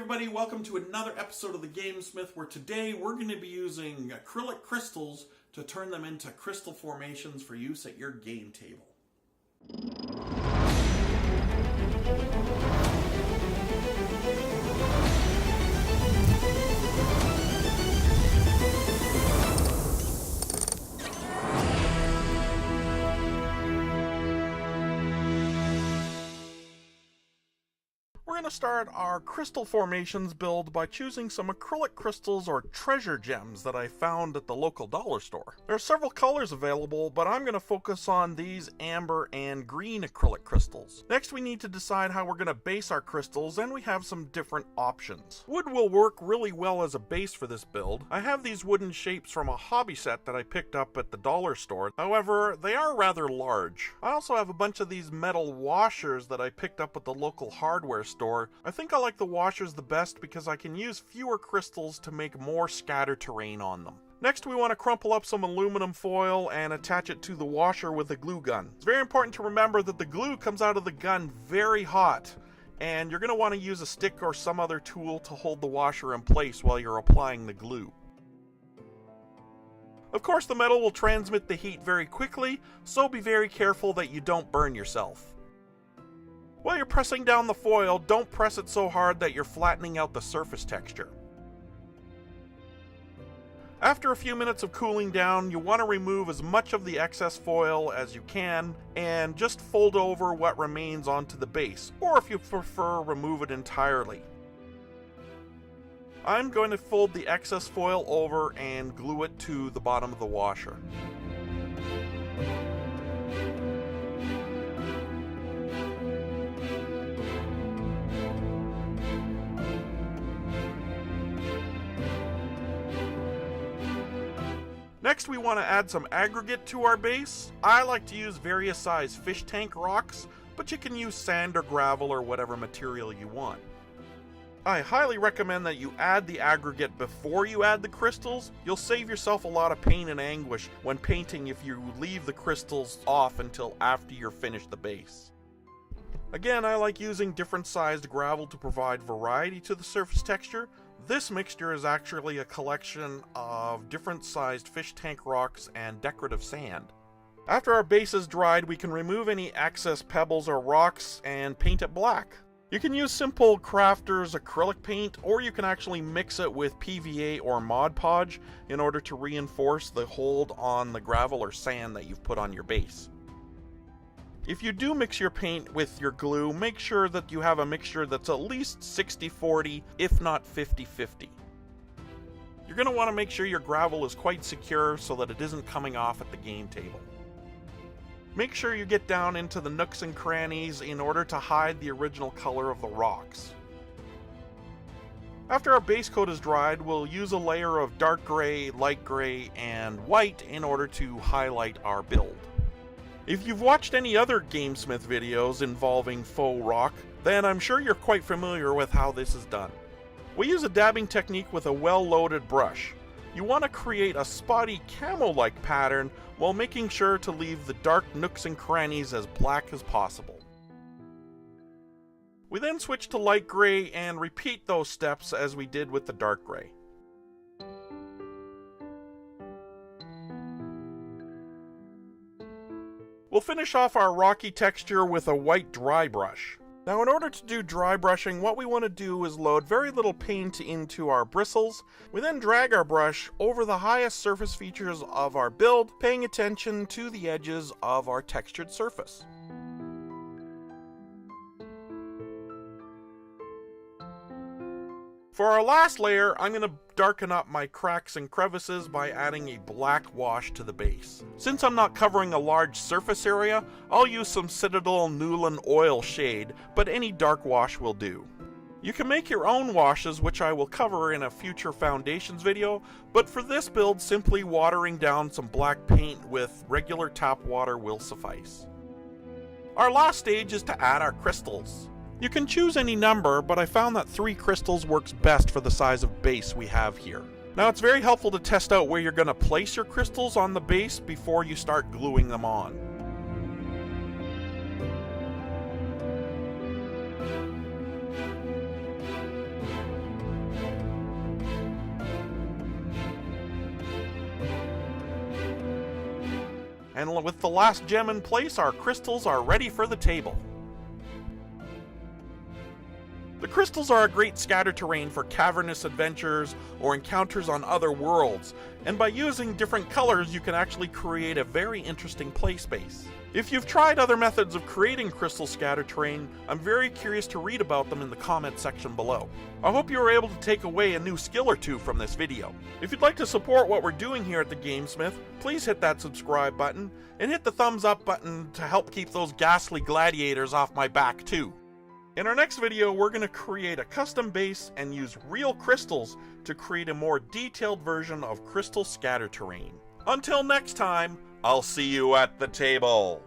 everybody, welcome to another episode of the GameSmith, where today we're going to be using acrylic crystals to turn them into crystal formations for use at your game table. We're going to start our crystal formations build by choosing some acrylic crystals or treasure gems that I found at the local dollar store. There are several colors available, but I'm going to focus on these amber and green acrylic crystals. Next, we need to decide how we're going to base our crystals, and we have some different options. Wood will work really well as a base for this build. I have these wooden shapes from a hobby set that I picked up at the dollar store. However, they are rather large. I also have a bunch of these metal washers that I picked up at the local hardware store. I think I like the washers the best because I can use fewer crystals to make more scattered terrain on them. Next, we want to crumple up some aluminum foil and attach it to the washer with a glue gun. It's very important to remember that the glue comes out of the gun very hot, and you're going to want to use a stick or some other tool to hold the washer in place while you're applying the glue. Of course, the metal will transmit the heat very quickly, so be very careful that you don't burn yourself. While you're pressing down the foil, don't press it so hard that you're flattening out the surface texture. After a few minutes of cooling down, you want to remove as much of the excess foil as you can and just fold over what remains onto the base, or if you prefer, remove it entirely. I'm going to fold the excess foil over and glue it to the bottom of the washer. Next, we want to add some aggregate to our base. I like to use various size fish tank rocks, but you can use sand or gravel or whatever material you want. I highly recommend that you add the aggregate before you add the crystals. You'll save yourself a lot of pain and anguish when painting if you leave the crystals off until after you're finished the base. Again, I like using different sized gravel to provide variety to the surface texture. This mixture is actually a collection of different sized fish tank rocks and decorative sand. After our base is dried, we can remove any excess pebbles or rocks and paint it black. You can use simple crafter's acrylic paint, or you can actually mix it with PVA or Mod Podge in order to reinforce the hold on the gravel or sand that you've put on your base. If you do mix your paint with your glue, make sure that you have a mixture that's at least 60-40, if not 50-50. You're going to want to make sure your gravel is quite secure so that it isn't coming off at the game table. Make sure you get down into the nooks and crannies in order to hide the original color of the rocks. After our base coat is dried, we'll use a layer of dark gray, light gray, and white in order to highlight our build. If you've watched any other GameSmith videos involving faux rock, then I'm sure you're quite familiar with how this is done. We use a dabbing technique with a well-loaded brush. You want to create a spotty camo-like pattern while making sure to leave the dark nooks and crannies as black as possible. We then switch to light gray and repeat those steps as we did with the dark gray. We'll finish off our rocky texture with a white dry brush. Now, in order to do dry brushing, what we want to do is load very little paint into our bristles. We then drag our brush over the highest surface features of our build, paying attention to the edges of our textured surface. For our last layer, I'm going to darken up my cracks and crevices by adding a black wash to the base. Since I'm not covering a large surface area, I'll use some Citadel Newland oil shade, but any dark wash will do. You can make your own washes, which I will cover in a future foundations video, but for this build, simply watering down some black paint with regular tap water will suffice. Our last stage is to add our crystals. You can choose any number, but I found that 3 crystals works best for the size of base we have here. Now, it's very helpful to test out where you're going to place your crystals on the base before you start gluing them on. And with the last gem in place, our crystals are ready for the table. The crystals are a great scatter terrain for cavernous adventures or encounters on other worlds, and by using different colors you can actually create a very interesting play space. If you've tried other methods of creating crystal scatter terrain, I'm very curious to read about them in the comment section below. I hope you were able to take away a new skill or two from this video. If you'd like to support what we're doing here at the GameSmith, please hit that subscribe button, and hit the thumbs up button to help keep those ghastly gladiators off my back too. In our next video, we're going to create a custom base and use real crystals to create a more detailed version of crystal scatter terrain. Until next time, I'll see you at the table.